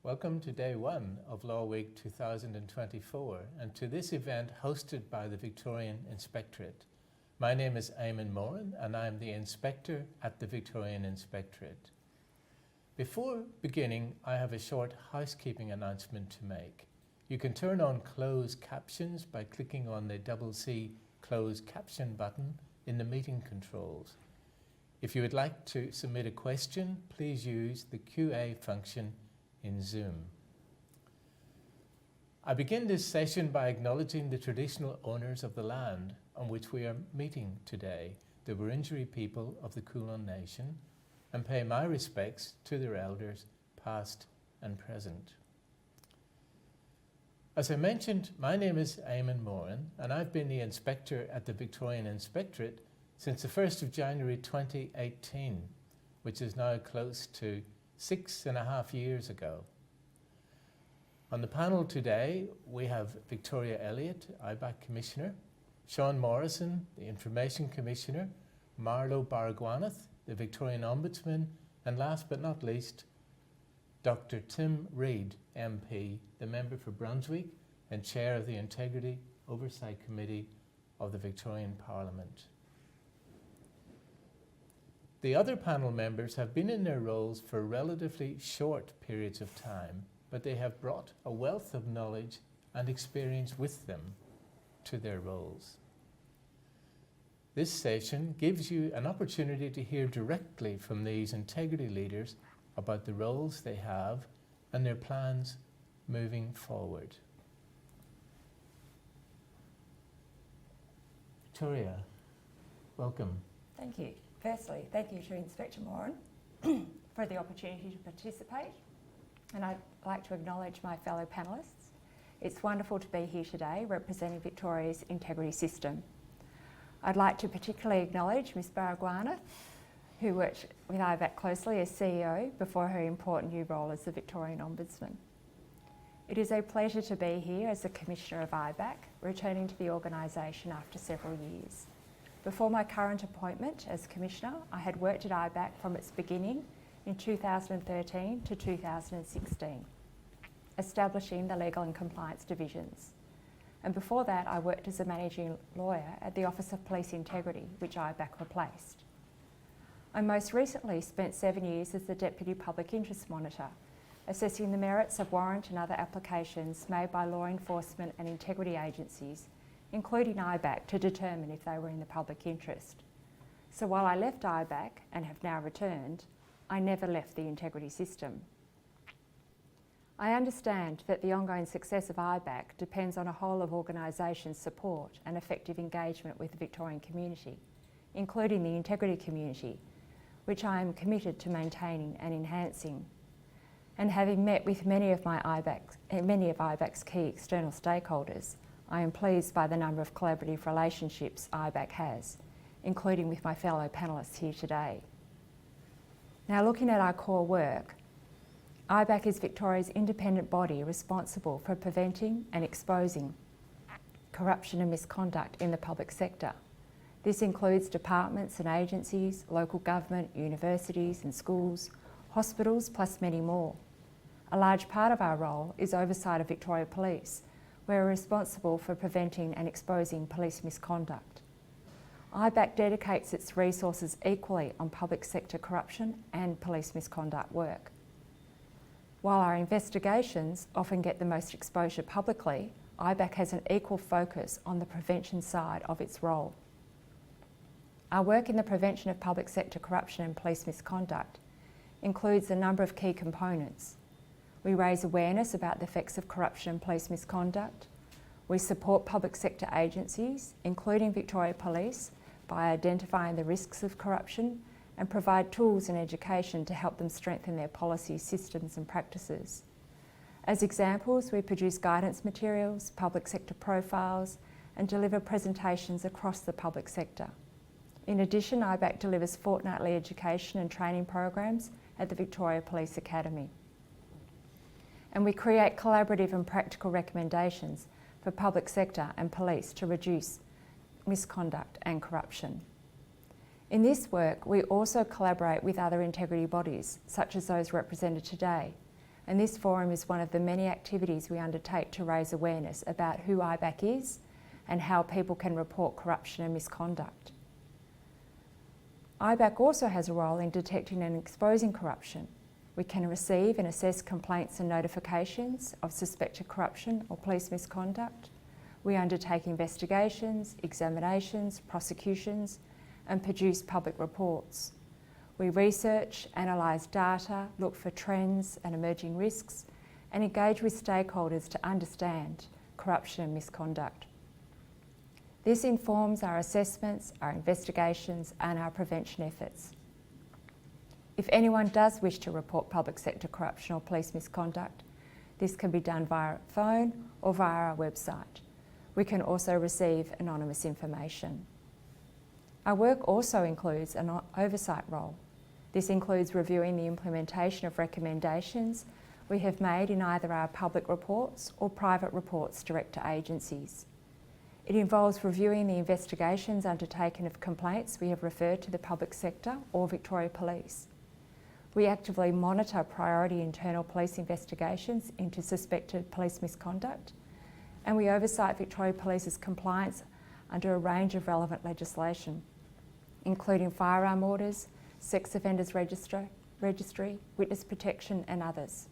Welcome to day one of Law Week 2024 and to this event hosted by the Victorian Inspectorate. My name is Eamonn Moran and I am the Inspector at the Victorian Inspectorate. Before beginning, I have a short housekeeping announcement to make. You can turn on closed captions by clicking on the CC closed caption button in the meeting controls. If you would like to submit a question, please use the QA function in Zoom. I begin this session by acknowledging the traditional owners of the land on which we are meeting today, the Wurundjeri people of the Kulin Nation, and pay my respects to their elders, past and present. As I mentioned, my name is Eamonn Moran, and I've been the Inspector at the Victorian Inspectorate since the 1st of January 2018, which is now close to 6.5 years ago. On the panel today, we have Victoria Elliott, IBAC Commissioner, Sean Morrison, the Information Commissioner, Marlo Baragwanath, the Victorian Ombudsman, and last but not least, Dr. Tim Reid, MP, the Member for Brunswick and Chair of the Integrity Oversight Committee of the Victorian Parliament. The other panel members have been in their roles for relatively short periods of time, but they have brought a wealth of knowledge and experience with them to their roles. This session gives you an opportunity to hear directly from these integrity leaders about the roles they have and their plans moving forward. Victoria, welcome. Thank you. Firstly, thank you to Inspector Moran for the opportunity to participate, and I'd like to acknowledge my fellow panellists. It's wonderful to be here today representing Victoria's integrity system. I'd like to particularly acknowledge Ms Baragwanath, who worked with IBAC closely as CEO before her important new role as the Victorian Ombudsman. It is a pleasure to be here as the Commissioner of IBAC, returning to the organisation after several years. Before my current appointment as Commissioner, I had worked at IBAC from its beginning in 2013 to 2016, establishing the Legal and Compliance Divisions. And before that, I worked as a Managing Lawyer at the Office of Police Integrity, which IBAC replaced. I most recently spent 7 years as the Deputy Public Interest Monitor, assessing the merits of warrant and other applications made by law enforcement and integrity agencies, including IBAC, to determine if they were in the public interest. So while I left IBAC and have now returned, I never left the integrity system. I understand that the ongoing success of IBAC depends on a whole of organisations' support and effective engagement with the Victorian community, including the integrity community, which I am committed to maintaining and enhancing. And having met with many of IBAC's key external stakeholders, I am pleased by the number of collaborative relationships IBAC has, including with my fellow panellists here today. Now, looking at our core work, IBAC is Victoria's independent body responsible for preventing and exposing corruption and misconduct in the public sector. This includes departments and agencies, local government, universities and schools, hospitals, plus many more. A large part of our role is oversight of Victoria Police, where we're responsible for preventing and exposing police misconduct. IBAC dedicates its resources equally on public sector corruption and police misconduct work. While our investigations often get the most exposure publicly, IBAC has an equal focus on the prevention side of its role. Our work in the prevention of public sector corruption and police misconduct includes a number of key components. We raise awareness about the effects of corruption and police misconduct. We support public sector agencies, including Victoria Police, by identifying the risks of corruption and provide tools and education to help them strengthen their policies, systems and practices. As examples, we produce guidance materials, public sector profiles and deliver presentations across the public sector. In addition, IBAC delivers fortnightly education and training programs at the Victoria Police Academy. And we create collaborative and practical recommendations for public sector and police to reduce misconduct and corruption. In this work, we also collaborate with other integrity bodies, such as those represented today, and this forum is one of the many activities we undertake to raise awareness about who IBAC is and how people can report corruption and misconduct. IBAC also has a role in detecting and exposing corruption. We can receive and assess complaints and notifications of suspected corruption or police misconduct. We undertake investigations, examinations, prosecutions, and produce public reports. We research, analyse data, look for trends and emerging risks, and engage with stakeholders to understand corruption and misconduct. This informs our assessments, our investigations, and our prevention efforts. If anyone does wish to report public sector corruption or police misconduct, this can be done via phone or via our website. We can also receive anonymous information. Our work also includes an oversight role. This includes reviewing the implementation of recommendations we have made in either our public reports or private reports direct to agencies. It involves reviewing the investigations undertaken of complaints we have referred to the public sector or Victoria Police. We actively monitor priority internal police investigations into suspected police misconduct, and we oversight Victoria Police's compliance under a range of relevant legislation, including firearm orders, sex offenders registry, witness protection and others.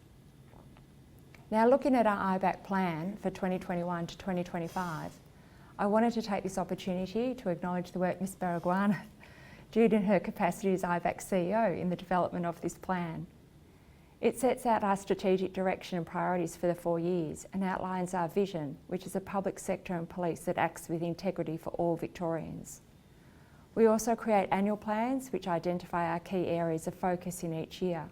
Now looking at our IBAC plan for 2021 to 2025, I wanted to take this opportunity to acknowledge the work Ms Baragwana did in her capacity as IBAC CEO in the development of this plan. It sets out our strategic direction and priorities for the 4 years and outlines our vision, which is a public sector and police that acts with integrity for all Victorians. We also create annual plans which identify our key areas of focus in each year.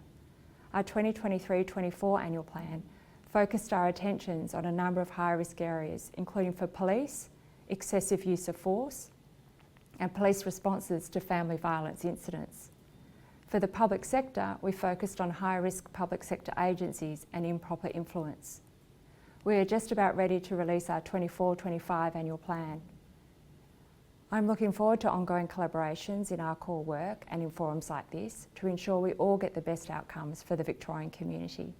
Our 2023-24 annual plan focused our attentions on a number of high-risk areas, including for police, excessive use of force, and police responses to family violence incidents. For the public sector, we focused on high-risk public sector agencies and improper influence. We are just about ready to release our 24-25 annual plan. I'm looking forward to ongoing collaborations in our core work and in forums like this to ensure we all get the best outcomes for the Victorian community.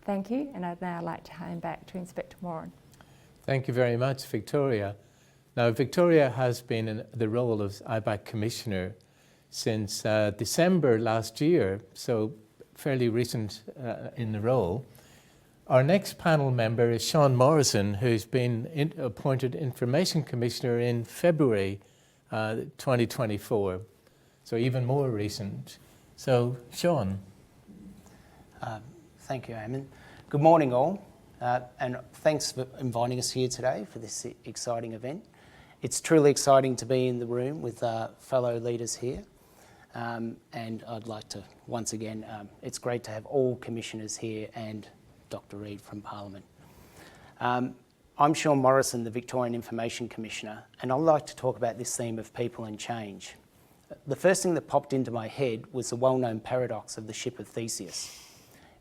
Thank you, and I'd now like to hand back to Inspector Moran. Thank you very much, Victoria. Now, Victoria has been in the role of IBAC Commissioner since December last year, so fairly recent in the role. Our next panel member is Sean Morrison, who's been appointed Information Commissioner in February 2024, so even more recent. So, Sean. Thank you, Eamonn. Good morning, all, and thanks for inviting us here today for this exciting event. It's truly exciting to be in the room with fellow leaders here, and I'd like to, once again, it's great to have all commissioners here and Dr. Reid from Parliament. I'm Sean Morrison, the Victorian Information Commissioner, and I'd like to talk about this theme of people and change. The first thing that popped into my head was the well-known paradox of the ship of Theseus.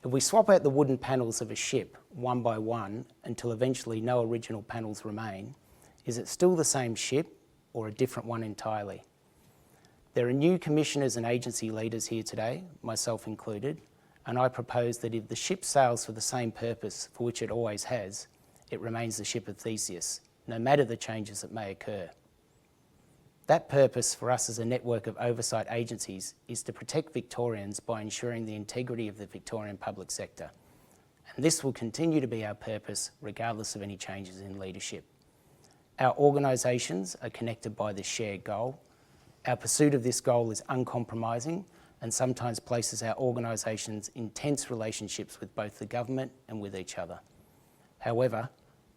If we swap out the wooden panels of a ship one by one until eventually no original panels remain, is it still the same ship or a different one entirely? There are new commissioners and agency leaders here today, myself included, and I propose that if the ship sails for the same purpose for which it always has, it remains the ship of Theseus, no matter the changes that may occur. That purpose for us as a network of oversight agencies is to protect Victorians by ensuring the integrity of the Victorian public sector. And this will continue to be our purpose regardless of any changes in leadership. Our organisations are connected by this shared goal. Our pursuit of this goal is uncompromising and sometimes places our organisations in tense relationships with both the government and with each other. However,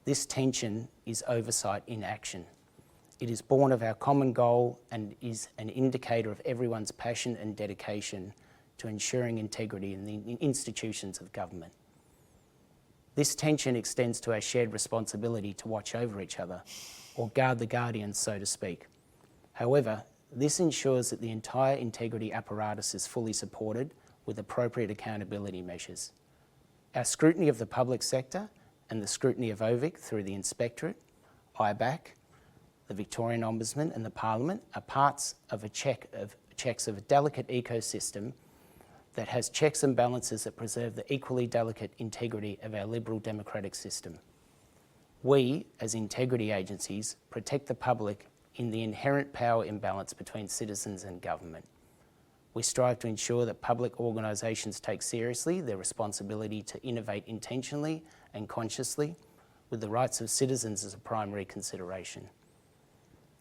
this tension is oversight in action. It is born of our common goal and is an indicator of everyone's passion and dedication to ensuring integrity in the institutions of government. This tension extends to our shared responsibility to watch over each other, or guard the guardians, so to speak. However, this ensures that the entire integrity apparatus is fully supported with appropriate accountability measures. Our scrutiny of the public sector and the scrutiny of OVIC through the Inspectorate, IBAC, the Victorian Ombudsman and the Parliament are parts of checks of a delicate ecosystem that has checks and balances that preserve the equally delicate integrity of our liberal democratic system. We, as integrity agencies, protect the public in the inherent power imbalance between citizens and government. We strive to ensure that public organisations take seriously their responsibility to innovate intentionally and consciously, with the rights of citizens as a primary consideration.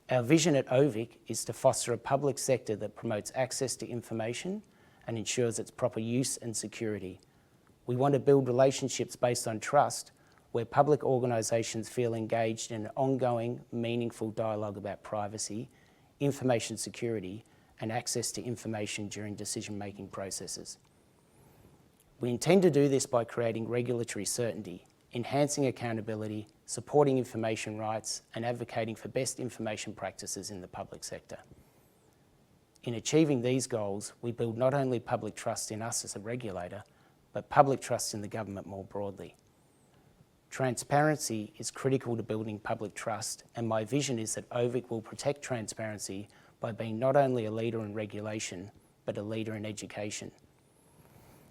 Our vision at OVIC is to foster a public sector that promotes access to information and ensures its proper use and security. We want to build relationships based on trust, where public organisations feel engaged in an ongoing, meaningful dialogue about privacy, information security, and access to information during decision-making processes. We intend to do this by creating regulatory certainty, enhancing accountability, supporting information rights, and advocating for best information practices in the public sector. In achieving these goals, we build not only public trust in us as a regulator, but public trust in the government more broadly. Transparency is critical to building public trust, and my vision is that OVIC will protect transparency by being not only a leader in regulation, but a leader in education.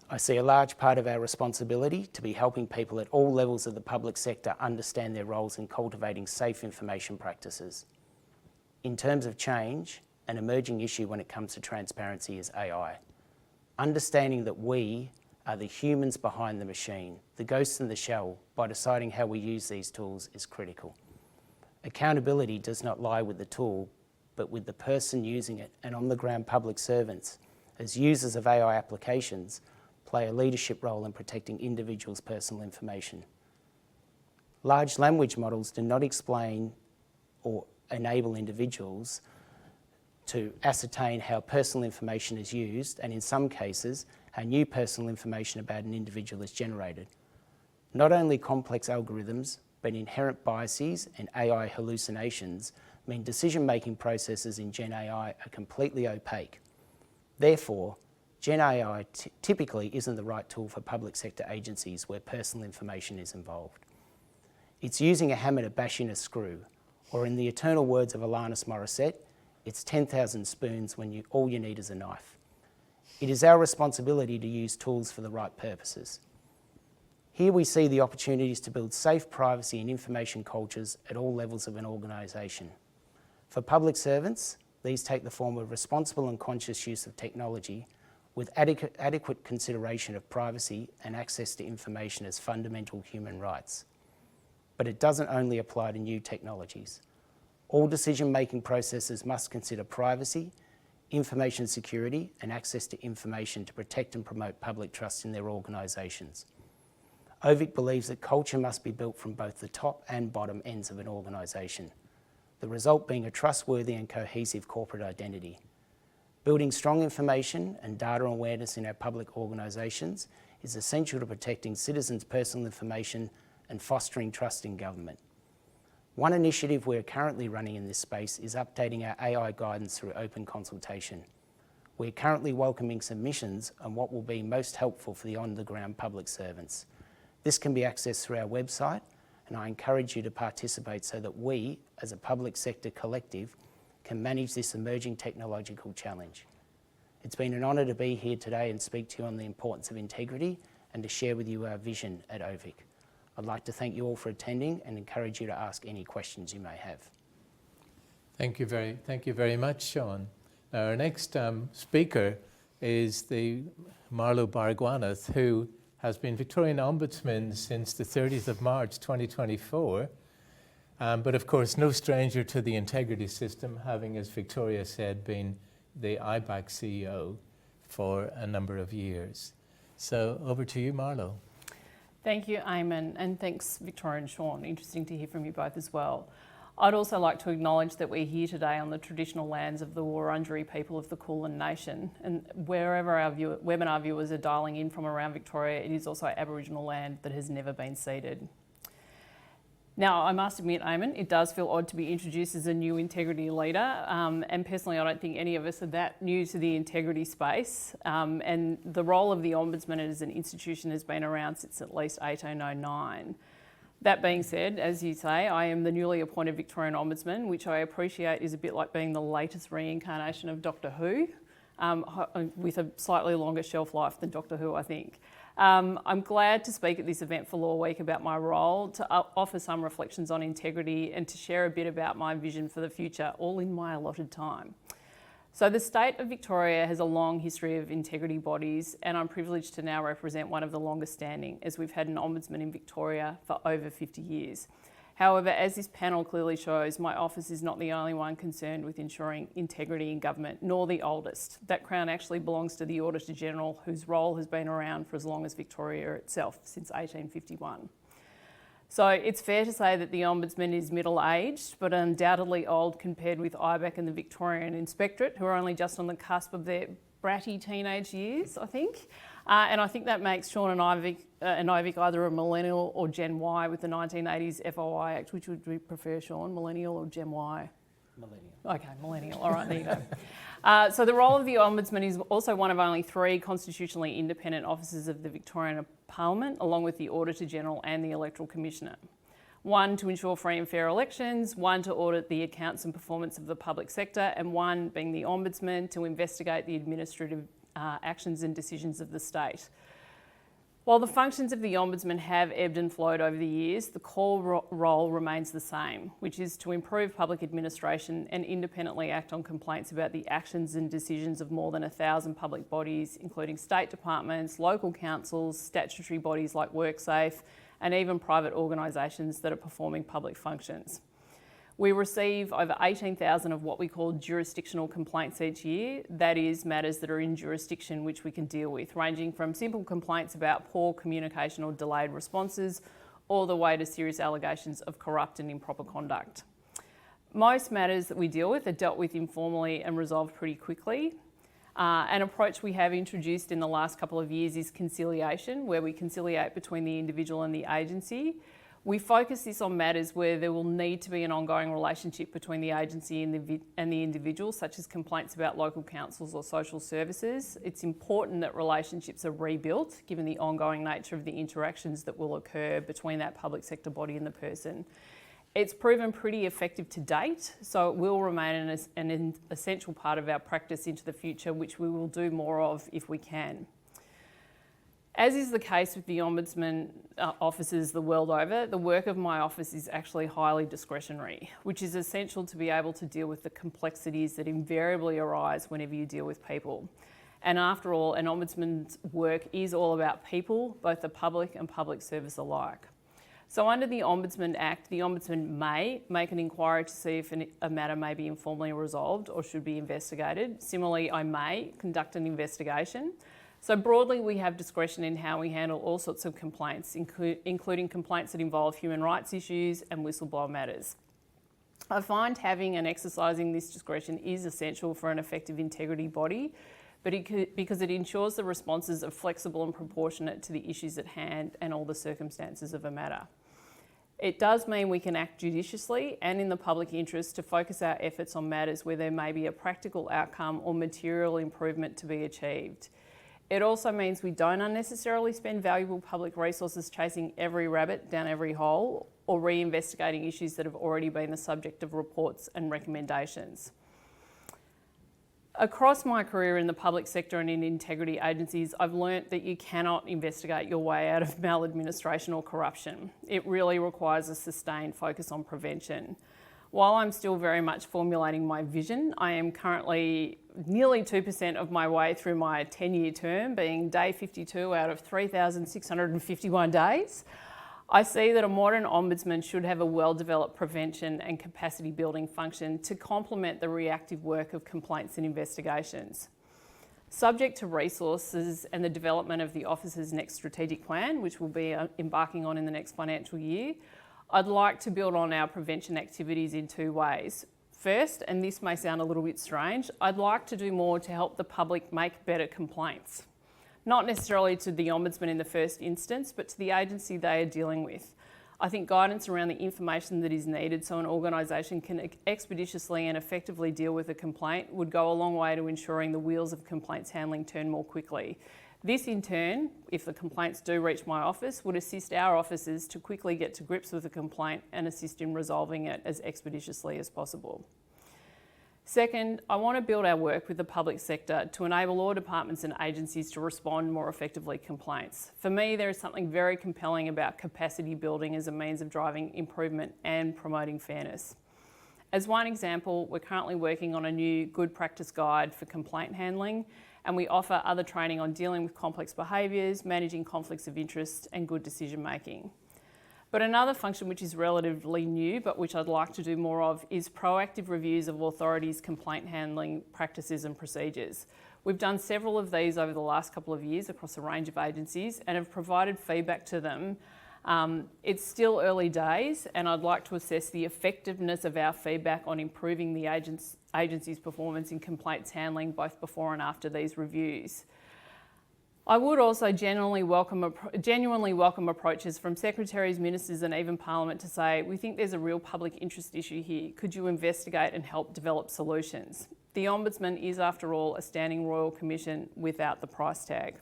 I see a large part of our responsibility to be helping people at all levels of the public sector understand their roles in cultivating safe information practices. In terms of change, an emerging issue when it comes to transparency is AI. Understanding that we are the humans behind the machine, the ghosts in the shell, by deciding how we use these tools is critical. Accountability does not lie with the tool, but with the person using it, and on-the-ground public servants, as users of AI applications, play a leadership role in protecting individuals' personal information. Large language models do not explain or enable individuals to ascertain how personal information is used, and in some cases, how new personal information about an individual is generated. Not only complex algorithms, but inherent biases and AI hallucinations mean decision-making processes in Gen AI are completely opaque. Therefore, Gen AI typically isn't the right tool for public sector agencies where personal information is involved. It's using a hammer to bash in a screw, or in the eternal words of Alanis Morissette, it's 10,000 spoons when all you need is a knife. It is our responsibility to use tools for the right purposes. Here we see the opportunities to build safe privacy and information cultures at all levels of an organisation. For public servants, these take the form of responsible and conscious use of technology with adequate consideration of privacy and access to information as fundamental human rights. But it doesn't only apply to new technologies. All decision-making processes must consider privacy, information security, and access to information to protect and promote public trust in their organisations. OVIC believes that culture must be built from both the top and bottom ends of an organisation, the result being a trustworthy and cohesive corporate identity. Building strong information and data awareness in our public organisations is essential to protecting citizens' personal information and fostering trust in government. One initiative we're currently running in this space is updating our AI guidance through open consultation. We're currently welcoming submissions on what will be most helpful for the on-the-ground public servants. This can be accessed through our website, and I encourage you to participate so that we, as a public sector collective, can manage this emerging technological challenge. It's been an honour to be here today and speak to you on the importance of integrity and to share with you our vision at OVIC. I'd like to thank you all for attending and encourage you to ask any questions you may have. Thank you very much, Sean. Our next speaker is the Marlo Bargwaneth, who has been Victorian Ombudsman since the 30th of March 2024, but of course no stranger to the integrity system, having, as Victoria said, been the IBAC CEO for a number of years. So over to you, Marlo. Thank you, Eamonn, and thanks, Victoria and Sean. Interesting to hear from you both as well. I'd also like to acknowledge that we're here today on the traditional lands of the Wurundjeri people of the Kulin Nation, and wherever our webinar viewers are dialing in from around Victoria, it is also Aboriginal land that has never been ceded. Now, I must admit, Eamonn, it does feel odd to be introduced as a new integrity leader, and personally I don't think any of us are that new to the integrity space, and the role of the Ombudsman as an institution has been around since at least 1809. That being said, as you say, I am the newly appointed Victorian Ombudsman, which I appreciate is a bit like being the latest reincarnation of Doctor Who. with a slightly longer shelf life than Doctor Who, I think. I'm glad to speak at this event for Law Week about my role, to offer some reflections on integrity and to share a bit about my vision for the future, all in my allotted time. So the state of Victoria has a long history of integrity bodies, and I'm privileged to now represent one of the longest standing, as we've had an Ombudsman in Victoria for over 50 years. However, as this panel clearly shows, my office is not the only one concerned with ensuring integrity in government, nor the oldest. That crown actually belongs to the Auditor-General, whose role has been around for as long as Victoria itself, since 1851. So it's fair to say that the Ombudsman is middle-aged, but undoubtedly old compared with IBAC and the Victorian Inspectorate, who are only just on the cusp of their bratty teenage years, I think. And I think that makes Sean and OVIC either a millennial or Gen Y with the 1980s FOI Act. Which would we prefer, Sean, millennial or Gen Y? Millennial. Okay, millennial. All right, there you go. So the role of the Ombudsman is also one of only 3 constitutionally independent offices of the Victorian Parliament, along with the Auditor-General and the Electoral Commissioner. 1 to ensure free and fair elections, 1 to audit the accounts and performance of the public sector, and 1 being the Ombudsman to investigate the administrative actions and decisions of the state. While the functions of the Ombudsman have ebbed and flowed over the years, the core role remains the same, which is to improve public administration and independently act on complaints about the actions and decisions of more than 1,000 public bodies, including state departments, local councils, statutory bodies like WorkSafe, and even private organisations that are performing public functions. We receive over 18,000 of what we call jurisdictional complaints each year. That is, matters that are in jurisdiction which we can deal with, ranging from simple complaints about poor communication or delayed responses, all the way to serious allegations of corrupt and improper conduct. Most matters that we deal with are dealt with informally and resolved pretty quickly. An approach we have introduced in the last couple of years is conciliation, where we conciliate between the individual and the agency. We focus this on matters where there will need to be an ongoing relationship between the agency and the individual, such as complaints about local councils or social services. It's important that relationships are rebuilt, given the ongoing nature of the interactions that will occur between that public sector body and the person. It's proven pretty effective to date, so it will remain an essential part of our practice into the future, which we will do more of if we can. As is the case with the Ombudsman offices the world over, the work of my office is actually highly discretionary, which is essential to be able to deal with the complexities that invariably arise whenever you deal with people. And after all, an Ombudsman's work is all about people, both the public and public service alike. So under the Ombudsman Act, the Ombudsman may make an inquiry to see if a matter may be informally resolved or should be investigated. Similarly, I may conduct an investigation. So broadly, we have discretion in how we handle all sorts of complaints, including complaints that involve human rights issues and whistleblower matters. I find having and exercising this discretion is essential for an effective integrity body, because it ensures the responses are flexible and proportionate to the issues at hand and all the circumstances of a matter. It does mean we can act judiciously and in the public interest to focus our efforts on matters where there may be a practical outcome or material improvement to be achieved. It also means we don't unnecessarily spend valuable public resources chasing every rabbit down every hole or re-investigating issues that have already been the subject of reports and recommendations. Across my career in the public sector and in integrity agencies, I've learnt that you cannot investigate your way out of maladministration or corruption. It really requires a sustained focus on prevention. While I'm still very much formulating my vision, I am currently nearly 2% of my way through my 10-year term, being day 52 out of 3,651 days. I see that a modern Ombudsman should have a well-developed prevention and capacity building function to complement the reactive work of complaints and investigations. Subject to resources and the development of the Office's next strategic plan, which we'll be embarking on in the next financial year, I'd like to build on our prevention activities in 2 ways. First, and this may sound a little bit strange, I'd like to do more to help the public make better complaints. Not necessarily to the Ombudsman in the first instance, but to the agency they are dealing with. I think guidance around the information that is needed so an organisation can expeditiously and effectively deal with a complaint would go a long way to ensuring the wheels of complaints handling turn more quickly. This in turn, if the complaints do reach my office, would assist our officers to quickly get to grips with the complaint and assist in resolving it as expeditiously as possible. Second, I want to build our work with the public sector to enable all departments and agencies to respond more effectively to complaints. For me, there is something very compelling about capacity building as a means of driving improvement and promoting fairness. As one example, we're currently working on a new good practice guide for complaint handling, and we offer other training on dealing with complex behaviours, managing conflicts of interest and good decision making. But another function which is relatively new, but which I'd like to do more of, is proactive reviews of authorities' complaint handling practices and procedures. We've done several of these over the last couple of years across a range of agencies and have provided feedback to them. It's still early days, and I'd like to assess the effectiveness of our feedback on improving the agency's performance in complaints handling both before and after these reviews. I would also genuinely welcome approaches from secretaries, ministers and even Parliament to say, we think there's a real public interest issue here. Could you investigate and help develop solutions? The Ombudsman is, after all, a standing royal commission without the price tag.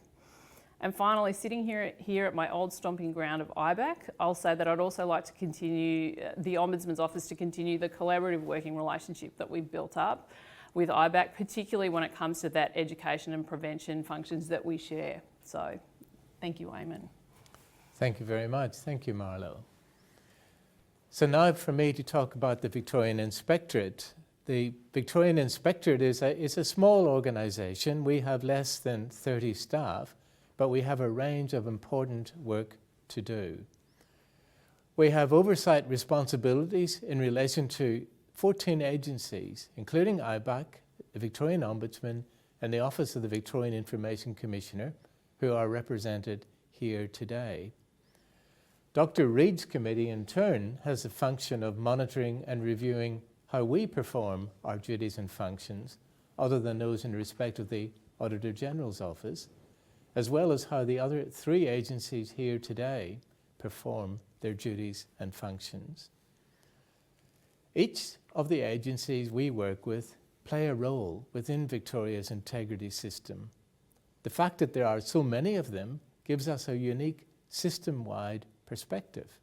And finally, sitting here at my old stomping ground of IBAC, I'll say that I'd also like to continue the Ombudsman's office to continue the collaborative working relationship that we've built up with IBAC, particularly when it comes to that education and prevention functions that we share. So, thank you, Eamonn. Thank you very much. Thank you, Marlo. So now for me to talk about the Victorian Inspectorate. The Victorian Inspectorate is a small organisation. We have less than 30 staff, but we have a range of important work to do. We have oversight responsibilities in relation to 14 agencies, including IBAC, the Victorian Ombudsman, and the Office of the Victorian Information Commissioner, who are represented here today. Dr. Reid's committee, in turn, has the function of monitoring and reviewing how we perform our duties and functions, other than those in respect of the Auditor General's Office, as well as how the other 3 agencies here today perform their duties and functions. Each of the agencies we work with play a role within Victoria's integrity system. The fact that there are so many of them gives us a unique system-wide perspective.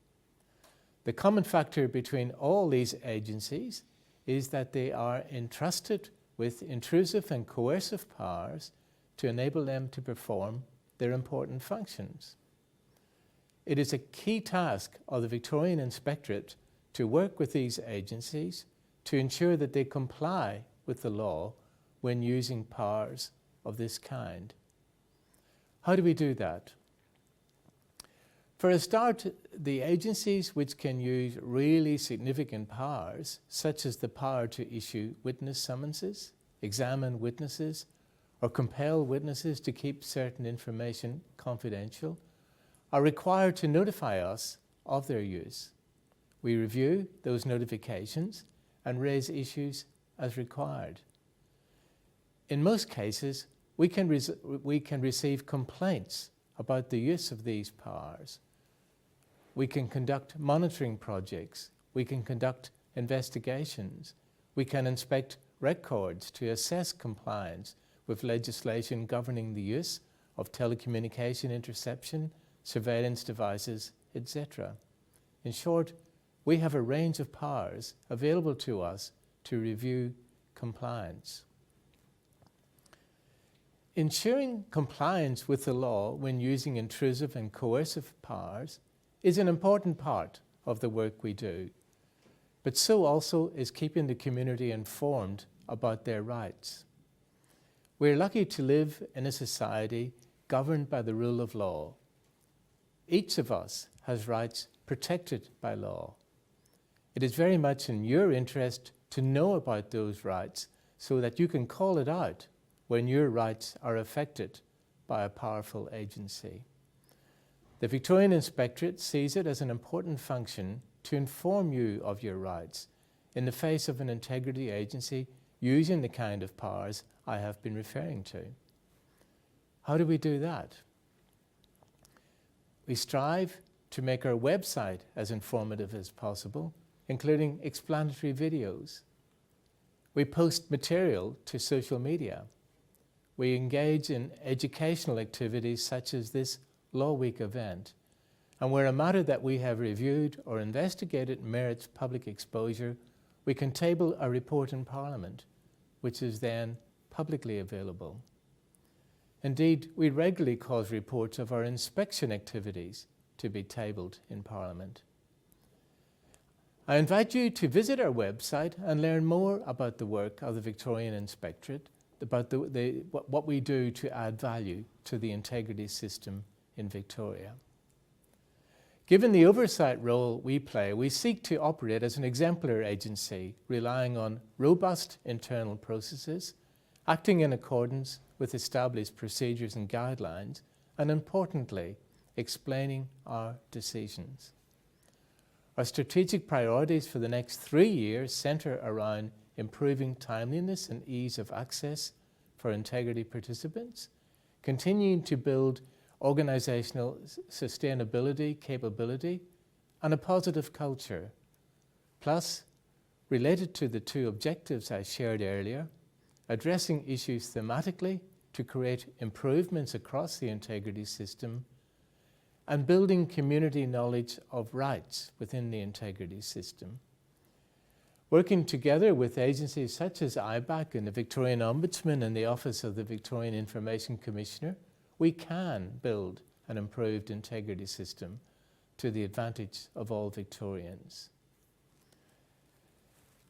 The common factor between all these agencies is that they are entrusted with intrusive and coercive powers to enable them to perform their important functions. It is a key task of the Victorian Inspectorate to work with these agencies to ensure that they comply with the law when using powers of this kind. How do we do that? For a start, the agencies which can use really significant powers, such as the power to issue witness summonses, examine witnesses, or compel witnesses to keep certain information confidential, are required to notify us of their use. We review those notifications and raise issues as required. In most cases, we can receive complaints about the use of these powers. We can conduct monitoring projects. We can conduct investigations. We can inspect records to assess compliance with legislation governing the use of telecommunication interception, surveillance devices, etc. In short, we have a range of powers available to us to review compliance. Ensuring compliance with the law when using intrusive and coercive powers is an important part of the work we do, but so also is keeping the community informed about their rights. We're lucky to live in a society governed by the rule of law. Each of us has rights protected by law. It is very much in your interest to know about those rights so that you can call it out when your rights are affected by a powerful agency. The Victorian Inspectorate sees it as an important function to inform you of your rights in the face of an integrity agency using the kind of powers I have been referring to. How do we do that? We strive to make our website as informative as possible, including explanatory videos. We post material to social media. We engage in educational activities such as this Law Week event. And where a matter that we have reviewed or investigated merits public exposure, we can table a report in Parliament which is then publicly available. Indeed, we regularly cause reports of our inspection activities to be tabled in Parliament. I invite you to visit our website and learn more about the work of the Victorian Inspectorate, about what we do to add value to the integrity system in Victoria. Given the oversight role we play, we seek to operate as an exemplar agency, relying on robust internal processes, acting in accordance with established procedures and guidelines, and importantly, explaining our decisions. Our strategic priorities for the next 3 years centre around improving timeliness and ease of access for integrity participants, continuing to build organisational sustainability, capability, and a positive culture. Plus, related to the 2 objectives I shared earlier, addressing issues thematically to create improvements across the integrity system, and building community knowledge of rights within the integrity system. Working together with agencies such as IBAC and the Victorian Ombudsman and the Office of the Victorian Information Commissioner, we can build an improved integrity system to the advantage of all Victorians.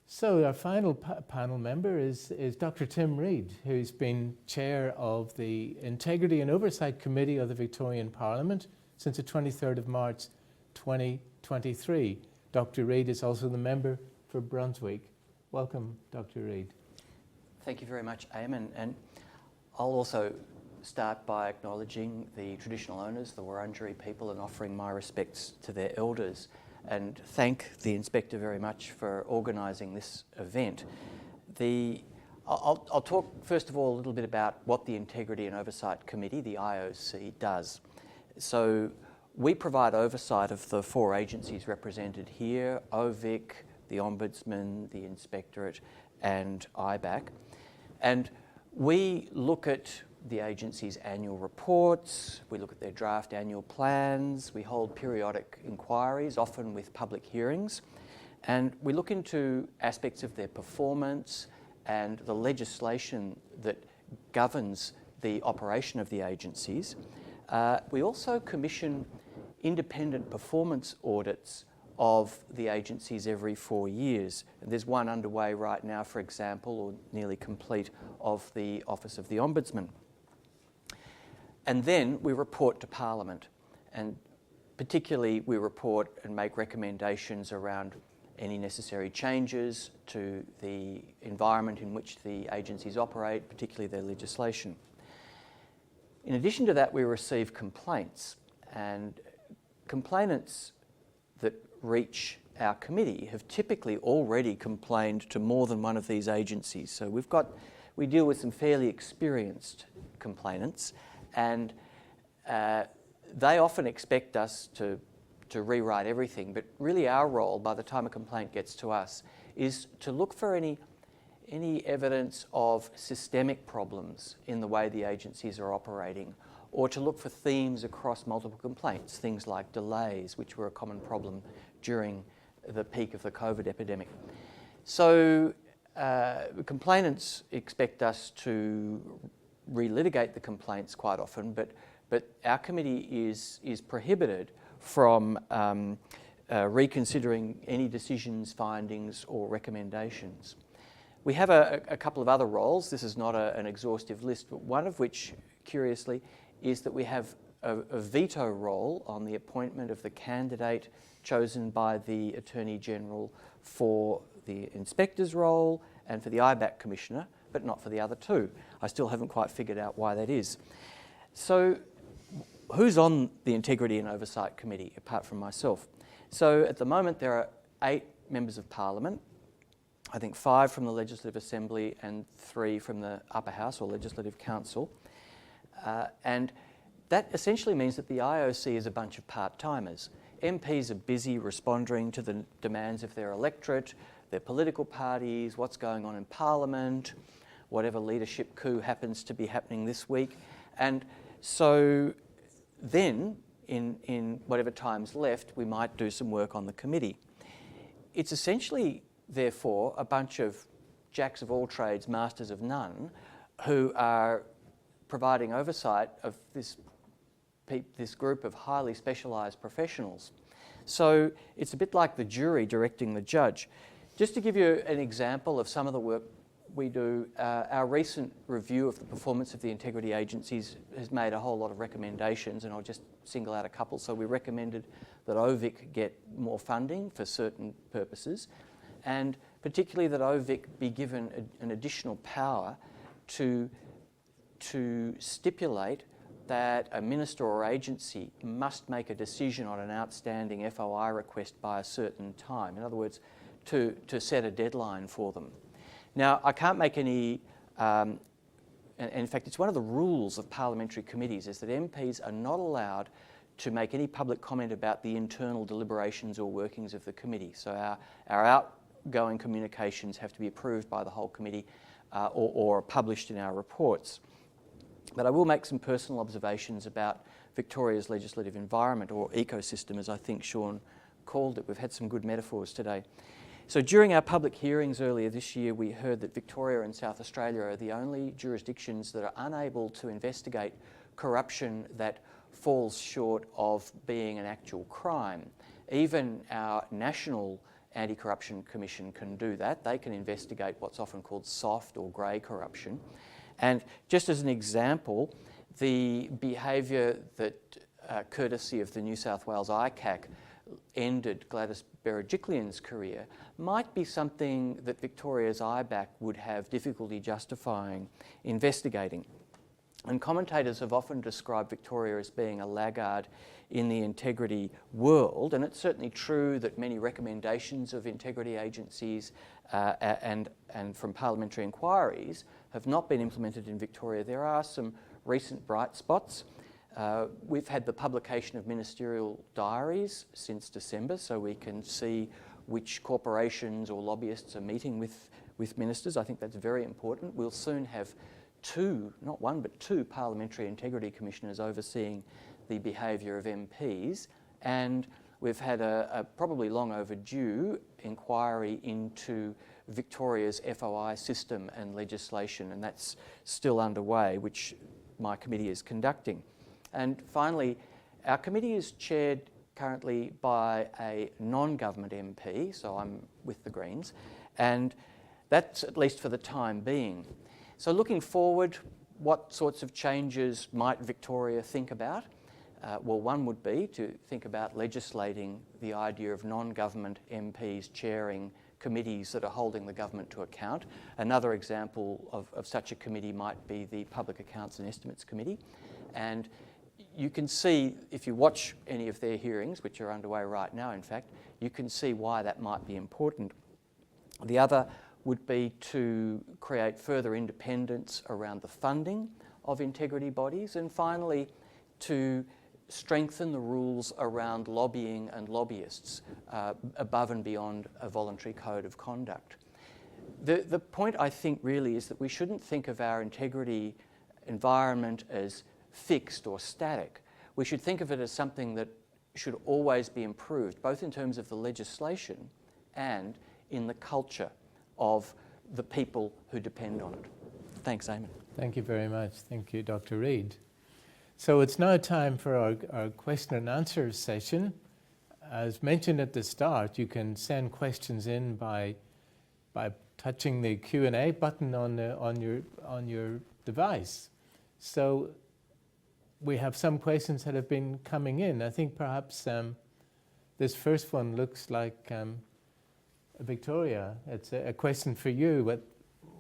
So our final panel member is Dr. Tim Reid, who's been chair of the Integrity and Oversight Committee of the Victorian Parliament since the 23rd of March 2023. Dr. Reid is also the member for Brunswick. Welcome, Dr. Reid. Thank you very much, Eamonn. And I'll also start by acknowledging the traditional owners, the Wurundjeri people, and offering my respects to their elders, and thank the Inspector very much for organising this event. I'll talk first of all a little bit about what the Integrity and Oversight Committee, the IOC, does. So we provide oversight of the 4 agencies represented here: OVIC, the Ombudsman, the Inspectorate, and IBAC. And we look at the agency's annual reports, we look at their draft annual plans, we hold periodic inquiries, often with public hearings, and we look into aspects of their performance and the legislation that governs the operation of the agencies. We also commission independent performance audits of the agencies every 4 years. There's one underway right now, for example, or nearly complete, of the Office of the Ombudsman. And then we report to Parliament, and particularly we report and make recommendations around any necessary changes to the environment in which the agencies operate, particularly their legislation. In addition to that, we receive complaints, and complainants that reach our committee have typically already complained to more than one of these agencies. So we deal with some fairly experienced complainants, and they often expect us to rewrite everything, but really our role by the time a complaint gets to us is to look for any evidence of systemic problems in the way the agencies are operating, or to look for themes across multiple complaints, things like delays, which were a common problem during the peak of the COVID epidemic. So complainants expect us to relitigate the complaints quite often, but our committee is prohibited from reconsidering any decisions, findings, or recommendations. We have a couple of other roles. This is not an exhaustive list, but one of which, curiously, is that we have a veto role on the appointment of the candidate chosen by the Attorney General for the Inspector's role and for the IBAC Commissioner, but not for the other 2. I still haven't quite figured out why that is. So who's on the Integrity and Oversight Committee apart from myself? So at the moment there are 8 members of Parliament, I think 5 from the Legislative Assembly and 3 from the Upper House or Legislative Council. And that essentially means that the IOC is a bunch of part-timers. MPs are busy responding to the demands of their electorate, their political parties, what's going on in Parliament, whatever leadership coup happens to be happening this week. And so then, in whatever time's left, we might do some work on the committee. It's essentially, therefore, a bunch of jacks of all trades, masters of none, who are providing oversight of this group of highly specialised professionals. So it's a bit like the jury directing the judge. Just to give you an example of some of the work we do, our recent review of the performance of the integrity agencies has made a whole lot of recommendations, and I'll just single out a couple. So we recommended that OVIC get more funding for certain purposes, and particularly that OVIC be given an additional power to stipulate that a minister or agency must make a decision on an outstanding FOI request by a certain time. In other words, to set a deadline for them. Now, I can't make any, and in fact, it's one of the rules of parliamentary committees is that MPs are not allowed to make any public comment about the internal deliberations or workings of the committee. So our outgoing communications have to be approved by the whole committee or published in our reports. But I will make some personal observations about Victoria's legislative environment, or ecosystem, as I think Sean called it. We've had some good metaphors today. So during our public hearings earlier this year, we heard that Victoria and South Australia are the only jurisdictions that are unable to investigate corruption that falls short of being an actual crime. Even our National Anti-Corruption Commission can do that. They can investigate what's often called soft or grey corruption. And just as an example, the behaviour that, courtesy of the New South Wales ICAC, ended Gladys Berejiklian's career might be something that Victoria's IBAC would have difficulty justifying investigating. And commentators have often described Victoria as being a laggard in the integrity world, and it's certainly true that many recommendations of integrity agencies and from parliamentary inquiries have not been implemented in Victoria. There are some recent bright spots. We've had the publication of ministerial diaries since December, so we can see which corporations or lobbyists are meeting with ministers. I think that's very important. We'll soon have two, not one, but two parliamentary integrity commissioners overseeing the behaviour of MPs, and we've had a probably long overdue inquiry into Victoria's FOI system and legislation, and that's still underway, which my committee is conducting. And finally, our committee is chaired currently by a non-government MP, so I'm with the Greens, and that's at least for the time being. So looking forward, what sorts of changes might Victoria think about? Well, one would be to think about legislating the idea of non-government MPs chairing committees that are holding the government to account. Another example of such a committee might be the Public Accounts and Estimates Committee. And you can see, if you watch any of their hearings, which are underway right now in fact, you can see why that might be important. The other would be to create further independence around the funding of integrity bodies, and finally to strengthen the rules around lobbying and lobbyists above and beyond a voluntary code of conduct. The point, I think, really is that we shouldn't think of our integrity environment as fixed or static. We should think of it as something that should always be improved, both in terms of the legislation and in the culture of the people who depend on it. Thanks, Eamonn. Thank you very much. Thank you, Dr. Reid. So it's now time for our question and answer session. As mentioned at the start, you can send questions in by touching the Q&A button on your device. So we have some questions that have been coming in. I think perhaps this first one looks like Victoria. It's a question for you.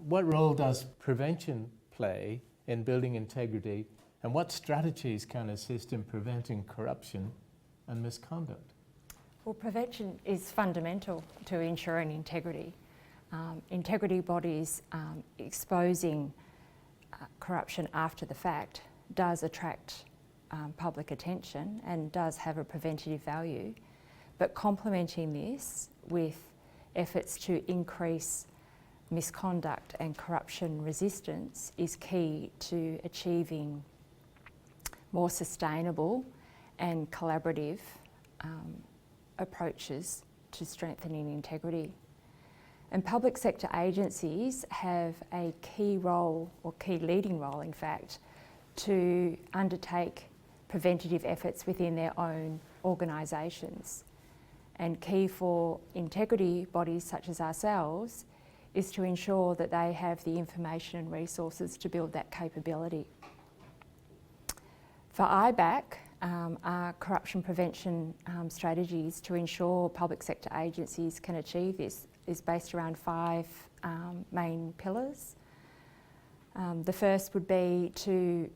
What role does prevention play in building integrity, and what strategies can assist in preventing corruption and misconduct? Well, prevention is fundamental to ensuring integrity. Integrity bodies exposing corruption after the fact does attract public attention and does have a preventative value, but complementing this with efforts to increase misconduct and corruption resistance is key to achieving more sustainable and collaborative approaches to strengthening integrity. And public sector agencies have a key role, or key leading role in fact, to undertake preventative efforts within their own organisations. And key for integrity bodies such as ourselves is to ensure that they have the information and resources to build that capability. For IBAC, our corruption prevention strategies to ensure public sector agencies can achieve this is based around 5 main pillars. The first would be to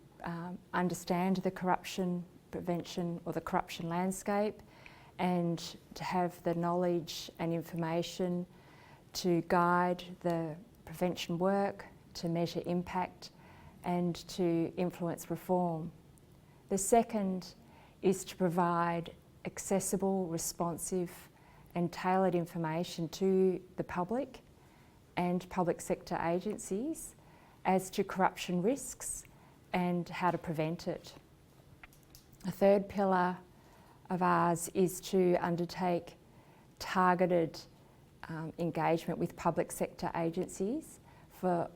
understand the corruption prevention or the corruption landscape, and to have the knowledge and information to guide the prevention work, to measure impact and to influence reform. The second is to provide accessible, responsive and tailored information to the public and public sector agencies as to corruption risks and how to prevent it. A third pillar of ours is to undertake targeted engagement with public sector agencies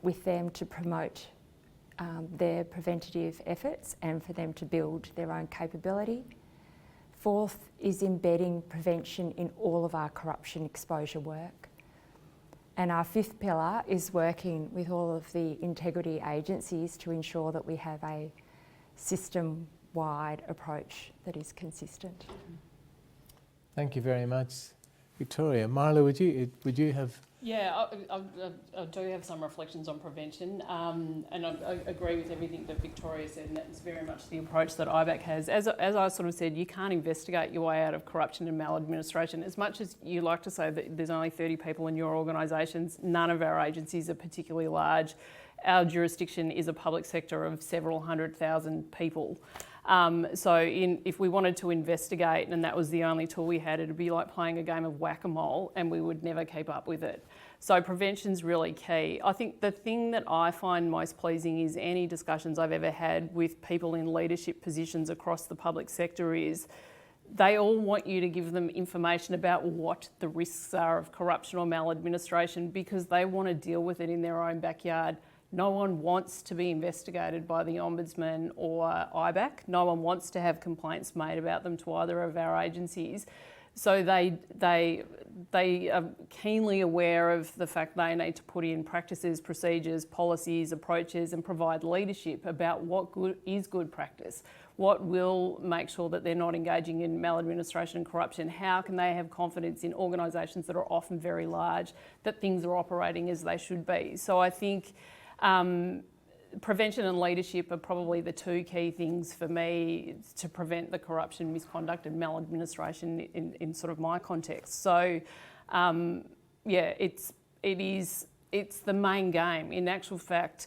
with them to promote their preventative efforts and for them to build their own capability. Fourth is embedding prevention in all of our corruption exposure work. And our fifth pillar is working with all of the integrity agencies to ensure that we have a system-wide approach that is consistent. Thank you very much, Victoria. Marla, would you have? Yeah, I do have some reflections on prevention, and I agree with everything that Victoria said, and that's very much the approach that IBAC has. As I sort of said, you can't investigate your way out of corruption and maladministration. As much as you like to say that there's only 30 people in your organisations, none of our agencies are particularly large. Our jurisdiction is a public sector of several 100,000 people. If we wanted to investigate and that was the only tool we had, it'd be like playing a game of whack-a-mole and we would never keep up with it. So prevention's really key. I think the thing that I find most pleasing is any discussions I've ever had with people in leadership positions across the public sector is they all want you to give them information about what the risks are of corruption or maladministration because they want to deal with it in their own backyard. No one wants to be investigated by the Ombudsman or IBAC. No one wants to have complaints made about them to either of our agencies. So they are keenly aware of the fact they need to put in practices, procedures, policies, approaches and provide leadership about what is good practice, what will make sure that they're not engaging in maladministration and corruption, how can they have confidence in organisations that are often very large, that things are operating as they should be. So I think prevention and leadership are probably the 2 key things for me to prevent the corruption, misconduct and maladministration in sort of my context. So it's the main game. In actual fact,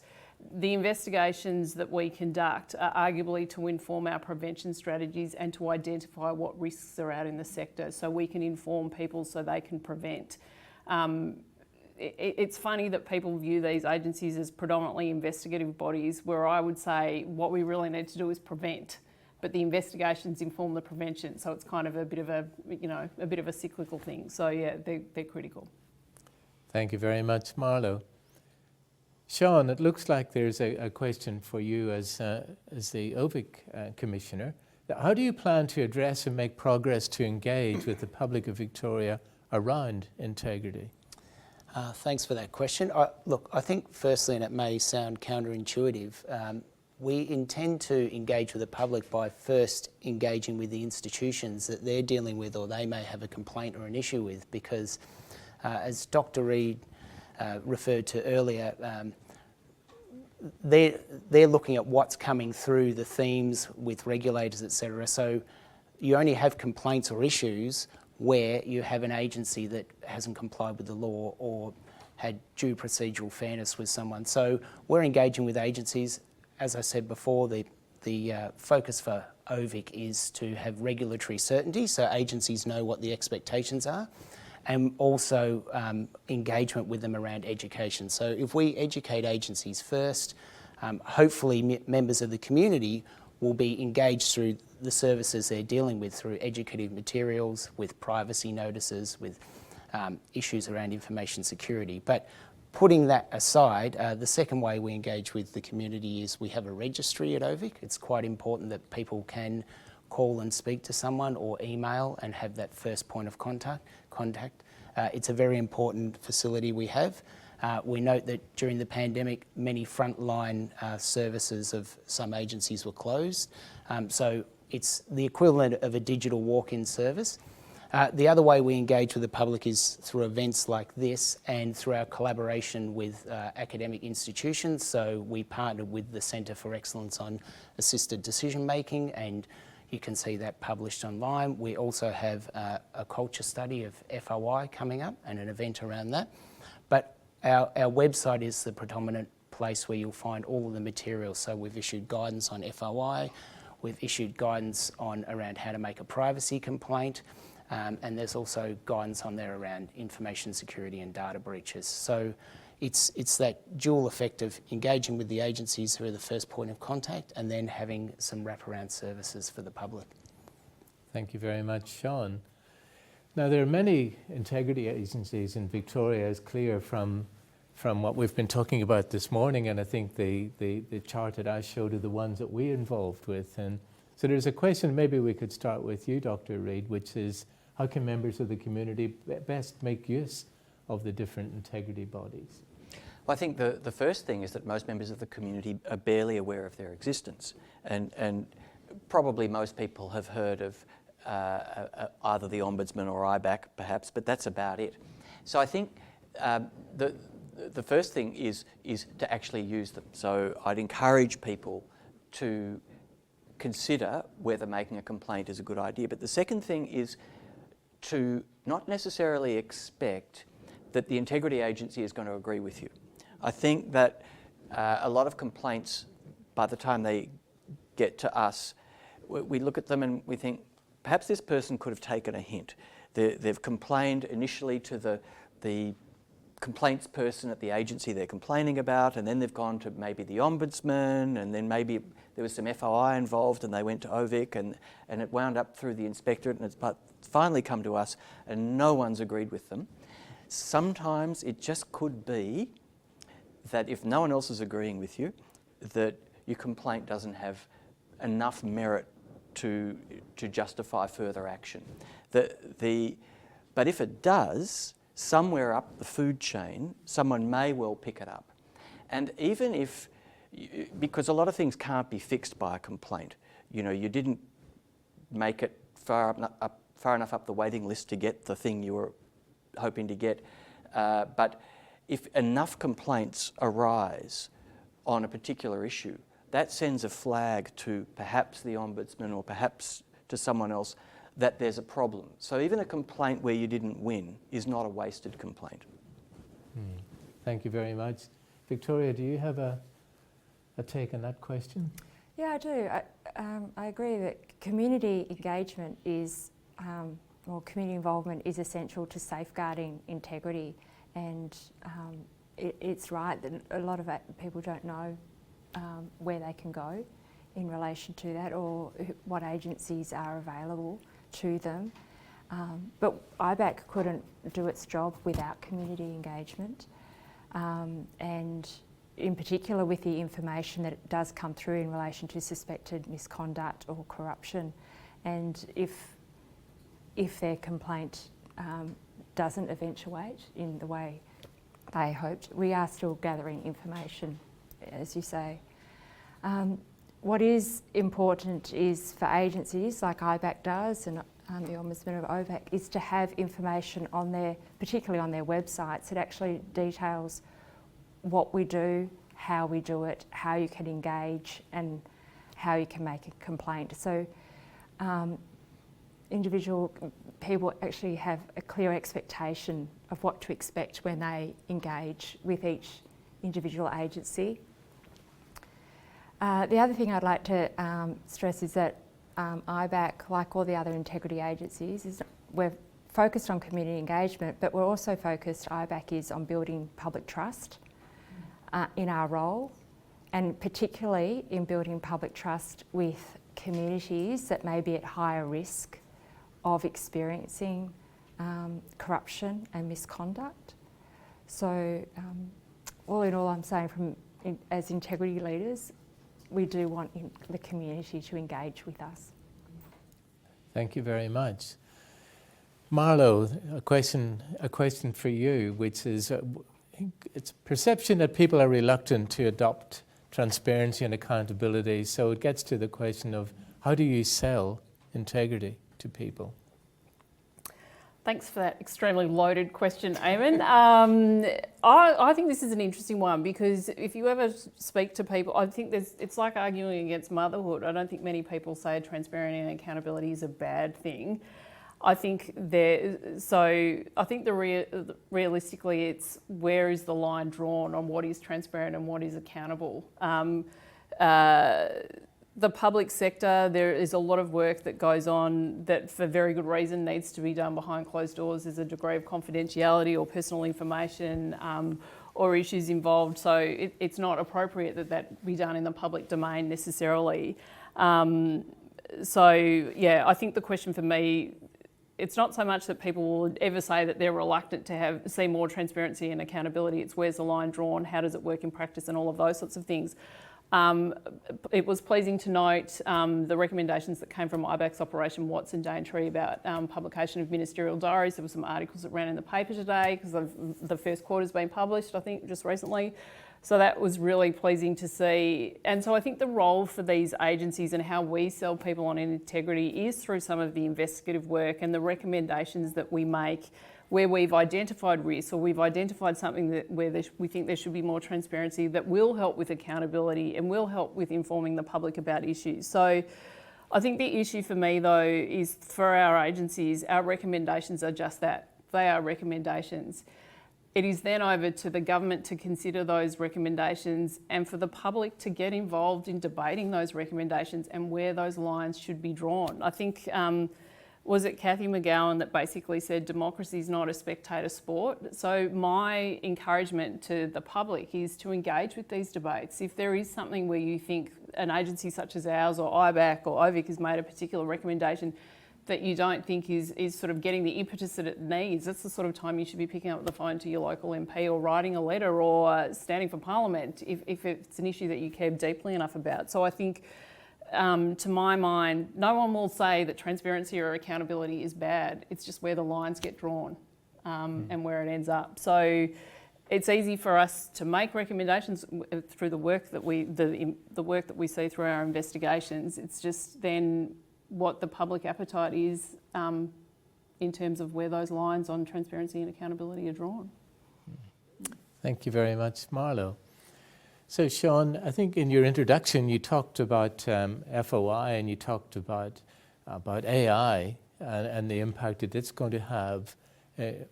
the investigations that we conduct are arguably to inform our prevention strategies and to identify what risks are out in the sector so we can inform people so they can prevent. It's funny that people view these agencies as predominantly investigative bodies, where I would say what we really need to do is prevent, but the investigations inform the prevention. So it's kind of a bit of a cyclical thing. So yeah, they're critical. Thank you very much, Marlo. Sean, it looks like there's a question for you as the OVIC Commissioner. How do you plan to address and make progress to engage with the public of Victoria around integrity? Thanks for that question. Look, I think firstly, and it may sound counterintuitive, we intend to engage with the public by first engaging with the institutions that they're dealing with or they may have a complaint or an issue with, because as Dr. Reid referred to earlier, they're looking at what's coming through the themes with regulators, etc. So you only have complaints or issues where you have an agency that hasn't complied with the law or had due procedural fairness with someone. So we're engaging with agencies. As I said before, the focus for OVIC is to have regulatory certainty so agencies know what the expectations are, and also engagement with them around education. So if we educate agencies first, hopefully members of the community will be engaged through the services they're dealing with, through educative materials, with privacy notices, with issues around information security. But putting that aside, the second way we engage with the community is we have a registry at OVIC. It's quite important that people can call and speak to someone or email and have that first point of contact. It's a very important facility we have. We note that during the pandemic, many frontline services of some agencies were closed. So it's the equivalent of a digital walk-in service. The other way we engage with the public is through events like this and through our collaboration with academic institutions. So we partnered with the Centre for Excellence on Assisted Decision Making, and you can see that published online. We also have a culture study of FOI coming up and an event around that. But our website is the predominant place where you'll find all of the materials. So we've issued guidance on FOI, we've issued guidance on around how to make a privacy complaint, and there's also guidance on there around information security and data breaches. So it's that dual effect of engaging with the agencies who are the first point of contact and then having some wraparound services for the public. Thank you very much, Sean. Now, there are many integrity agencies in Victoria, as clear from what we've been talking about this morning, and I think the chart that I showed are the ones that we're involved with. And so there's a question, maybe we could start with you, Dr. Reid, which is, how can members of the community best make use of the different integrity bodies? Well, I think the first thing is that most members of the community are barely aware of their existence, and probably most people have heard of either the Ombudsman or IBAC perhaps, but that's about it. So I think the first thing is to actually use them. So I'd encourage people to consider whether making a complaint is a good idea. But the second thing is to not necessarily expect that the integrity agency is going to agree with you. I think that a lot of complaints, by the time they get to us, we look at them and we think, perhaps this person could have taken a hint. They've complained initially to the complaints person at the agency they're complaining about, and then they've gone to maybe the Ombudsman, and then maybe there was some FOI involved and they went to OVIC, and it wound up through the Inspectorate, and it's finally come to us and no one's agreed with them. Sometimes it just could be that if no one else is agreeing with you, that your complaint doesn't have enough merit to justify further action. But if it does, somewhere up the food chain, someone may well pick it up. And even if, because a lot of things can't be fixed by a complaint. You know, you didn't make it far enough up the waiting list to get the thing you were hoping to get. But if enough complaints arise on a particular issue, that sends a flag to perhaps the Ombudsman or perhaps to someone else that there's a problem. So even a complaint where you didn't win is not a wasted complaint. Thank you very much. Victoria, do you have a take on that question? Yeah, I do. I agree that community engagement is, or community involvement is essential to safeguarding integrity, and it's right that a lot of people don't know where they can go in relation to that, or what agencies are available to them. But IBAC couldn't do its job without community engagement, and in particular with the information that does come through in relation to suspected misconduct or corruption. And if their complaint doesn't eventuate in the way they hoped, we are still gathering information, as you say. What is important is for agencies like IBAC does and the Ombudsman of OVIC is to have information on their, particularly on their websites, that actually details what we do, how we do it, how you can engage and how you can make a complaint. So individual people actually have a clear expectation of what to expect when they engage with each individual agency. The other thing I'd like to stress is that IBAC, like all the other integrity agencies, we're focused on community engagement, but we're also focused, IBAC is, on building public trust in our role, and particularly in building public trust with communities that may be at higher risk of experiencing corruption and misconduct. So all in all, I'm saying as integrity leaders, we do want the community to engage with us. Thank you very much. Marlo, a question for you, which is, it's perception that people are reluctant to adopt transparency and accountability, so it gets to the question of how do you sell integrity to people? Thanks for that extremely loaded question, Eamonn. I think this is an interesting one, because if you ever speak to people, I think it's like arguing against motherhood. I don't think many people say transparency and accountability is a bad thing. I think realistically, it's where is the line drawn on what is transparent and what is accountable. The public sector, there is a lot of work that goes on that, for very good reason, needs to be done behind closed doors. There's a degree of confidentiality or personal information or issues involved, so it's not appropriate that be done in the public domain necessarily. So yeah, I think the question for me, it's not so much that people will ever say that they're reluctant to see more transparency and accountability. It's where's the line drawn, how does it work in practice, and all of those sorts of things. It was pleasing to note the recommendations that came from IBAC's Operation Watts and Daintree about publication of ministerial diaries. There were some articles that ran in the paper today because the first quarter's been published, I think, just recently. So that was really pleasing to see. And so I think the role for these agencies and how we sell people on integrity is through some of the investigative work and the recommendations that we make where we've identified risks or we've identified something where we think there should be more transparency that will help with accountability and will help with informing the public about issues. So I think the issue for me, though, is for our agencies, our recommendations are just that. They are recommendations. It is then over to the government to consider those recommendations and for the public to get involved in debating those recommendations and where those lines should be drawn. I think, was it Cathy McGowan that basically said democracy is not a spectator sport? So my encouragement to the public is to engage with these debates. If there is something where you think an agency such as ours or IBAC or OVIC has made a particular recommendation that you don't think is sort of getting the impetus that it needs, that's the sort of time you should be picking up the phone to your local MP or writing a letter or standing for Parliament if it's an issue that you care deeply enough about. So I think, to my mind, no one will say that transparency or accountability is bad. It's just where the lines get drawn and where it ends up. So it's easy for us to make recommendations through the work that we see through our investigations. It's just then what the public appetite is in terms of where those lines on transparency and accountability are drawn. Thank you very much, Marlo. So Sean, I think in your introduction you talked about FOI and you talked about AI and the impact that it's going to have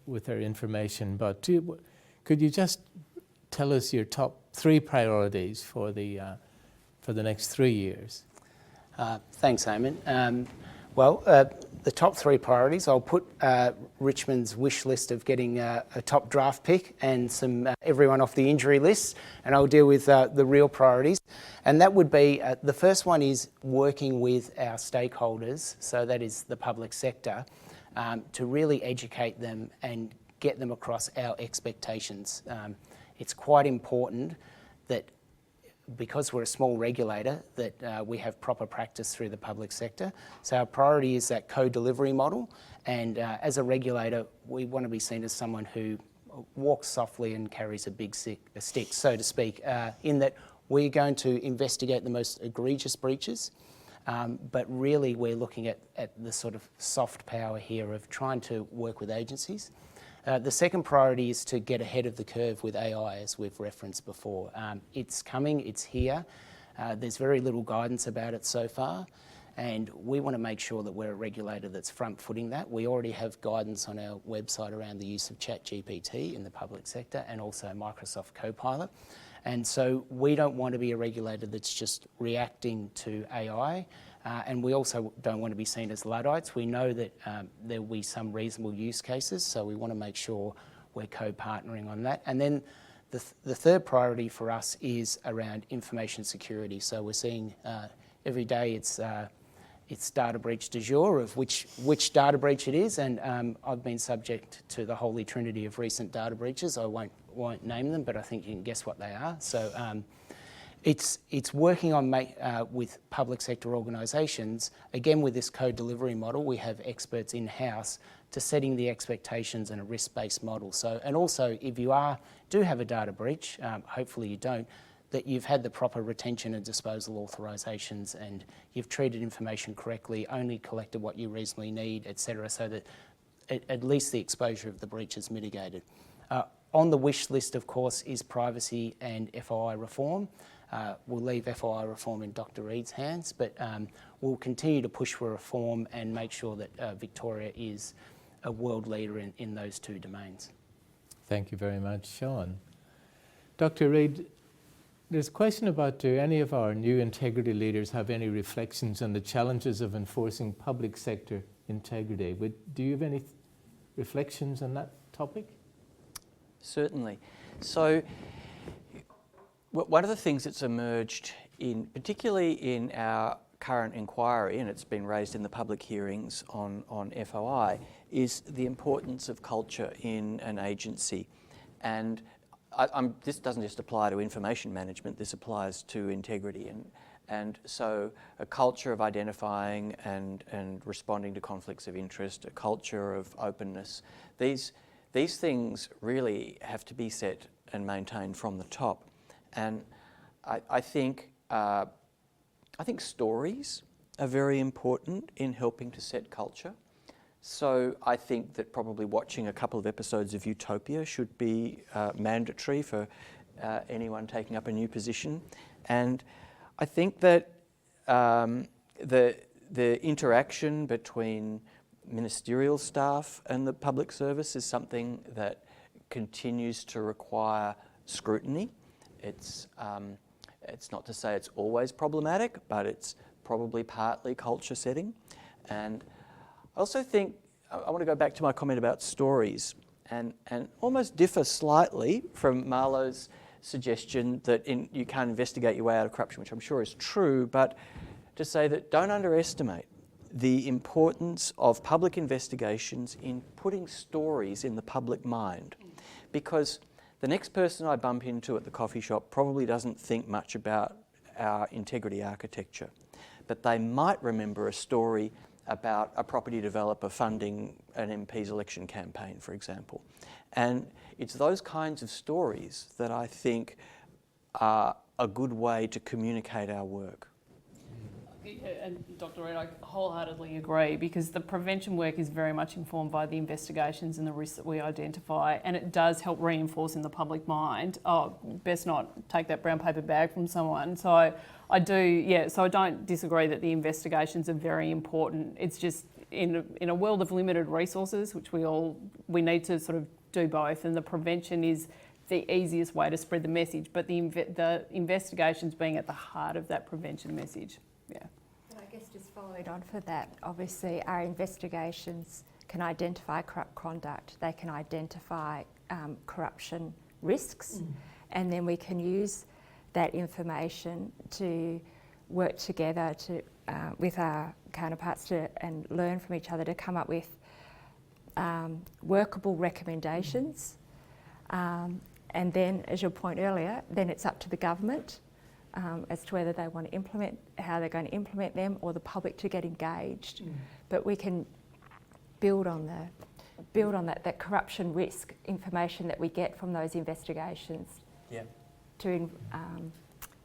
with our information. But could you just tell us your top 3 priorities for the next 3 years? Thanks, Eamonn. The top 3 priorities, I'll put Richmond's wish list of getting a top draft pick and everyone off the injury list, and I'll deal with the real priorities. And that would be, the first one is working with our stakeholders, so that is the public sector, to really educate them and get them across our expectations. It's quite important that, because we're a small regulator, that we have proper practice through the public sector. So our priority is that co-delivery model, and as a regulator we want to be seen as someone who walks softly and carries a big stick, so to speak, in that we're going to investigate the most egregious breaches, but really we're looking at the sort of soft power here of trying to work with agencies. The second priority is to get ahead of the curve with AI, as we've referenced before. It's coming, it's here. There's very little guidance about it so far, and we want to make sure that we're a regulator that's front-footing that. We already have guidance on our website around the use of ChatGPT in the public sector and also Microsoft Copilot. And so we don't want to be a regulator that's just reacting to AI. And we also don't want to be seen as Luddites. We know that there will be some reasonable use cases, so we want to make sure we're co-partnering on that. And then the third priority for us is around information security. So we're seeing every day it's data breach du jour of which data breach it is, and I've been subject to the holy trinity of recent data breaches. I won't name them, but I think you can guess what they are. So it's working on with public sector organisations. Again, with this co-delivery model, we have experts in-house to setting the expectations and a risk-based model. So, and also, if you do have a data breach, hopefully you don't, that you've had the proper retention and disposal authorisations and you've treated information correctly, only collected what you reasonably need, etc., so that at least the exposure of the breach is mitigated. On the wish list, of course, is privacy and FOI reform. We'll leave FOI reform in Dr. Reid's hands, but we'll continue to push for reform and make sure that Victoria is a world leader in those two domains. Thank you very much, Sean. Dr. Reid, there's a question about, do any of our new integrity leaders have any reflections on the challenges of enforcing public sector integrity? Do you have any reflections on that topic? Certainly. So one of the things that's emerged particularly in our current inquiry, and it's been raised in the public hearings on FOI, is the importance of culture in an agency. And this doesn't just apply to information management, this applies to integrity. And so a culture of identifying and responding to conflicts of interest, a culture of openness, these things really have to be set and maintained from the top. And I think stories are very important in helping to set culture. So I think that probably watching a couple of episodes of Utopia should be mandatory for anyone taking up a new position. And I think that the interaction between ministerial staff and the public service is something that continues to require scrutiny. It's not to say it's always problematic, but it's probably partly culture setting. And I also think, I want to go back to my comment about stories and almost differ slightly from Marlo's suggestion that you can't investigate your way out of corruption, which I'm sure is true, but to say that don't underestimate the importance of public investigations in putting stories in the public mind. Because the next person I bump into at the coffee shop probably doesn't think much about our integrity architecture, but they might remember a story about a property developer funding an MP's election campaign, for example. And it's those kinds of stories that I think are a good way to communicate our work. And Dr. Reid, I wholeheartedly agree, because the prevention work is very much informed by the investigations and the risks that we identify, and it does help reinforce in the public mind, oh, best not take that brown paper bag from someone. So I don't disagree that the investigations are very important. It's just in a world of limited resources, which we need to sort of do both, and the prevention is the easiest way to spread the message, but the investigations being at the heart of that prevention message. Yeah. But I guess just following on for that, obviously our investigations can identify corrupt conduct, they can identify corruption risks, and then we can use that information to work together with our counterparts and learn from each other to come up with workable recommendations. And then, as your point earlier, then it's up to the government as to whether they want to implement, how they're going to implement them, or the public to get engaged. But we can build on that corruption risk information that we get from those investigations to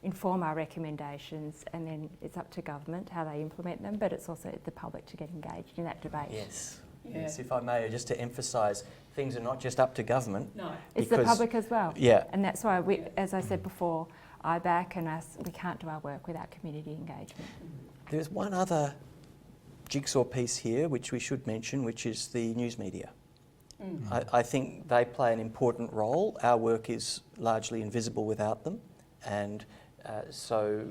inform our recommendations, and then it's up to government how they implement them, but it's also the public to get engaged in that debate. Yes. Yeah. Yes, if I may, just to emphasise, things are not just up to government. No, it's the public as well. Yeah. And that's why we, as I said before, IBAC and us, we can't do our work without community engagement. There's one other jigsaw piece here which we should mention, which is the news media. I think they play an important role. Our work is largely invisible without them, and so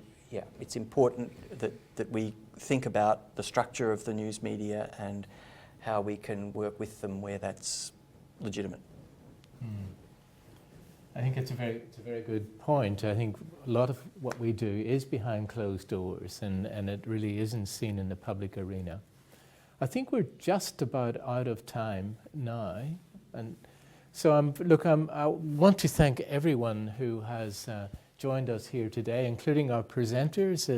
it's important that we think about the structure of the news media and how we can work with them where that's legitimate. I think it's a very good point. I think a lot of what we do is behind closed doors, and it really isn't seen in the public arena. I think we're just about out of time now, and so I want to thank everyone who has joined us here today, including our presenters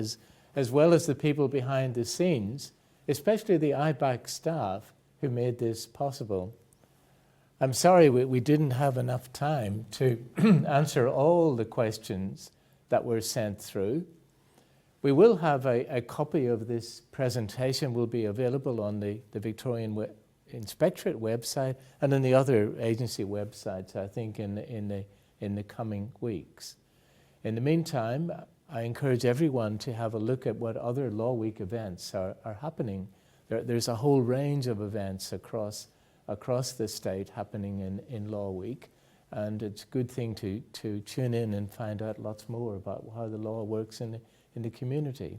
as well as the people behind the scenes, especially the IBAC staff who made this possible. I'm sorry we didn't have enough time to answer all the questions that were sent through. We will have a copy of this presentation will be available on the Victorian Inspectorate website and on the other agency websites, I think, in the coming weeks. In the meantime, I encourage everyone to have a look at what other Law Week events are happening. There's a whole range of events across the state happening in Law Week, and it's a good thing to tune in and find out lots more about how the law works in the community.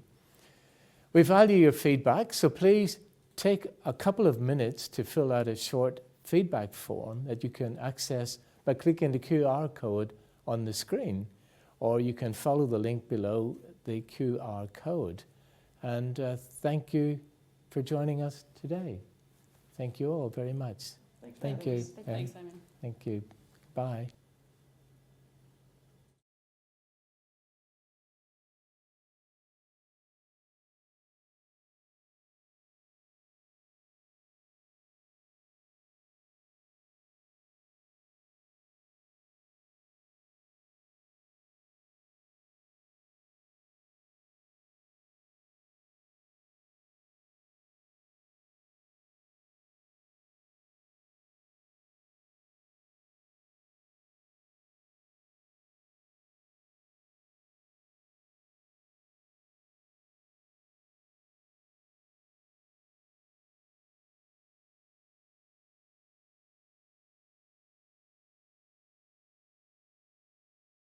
We value your feedback, so please take a couple of minutes to fill out a short feedback form that you can access by clicking the QR code on the screen, or you can follow the link below the QR code. And thank you for joining us today. Thank you all very much. Thank you. Thanks, Eamonn. Thank you. Bye.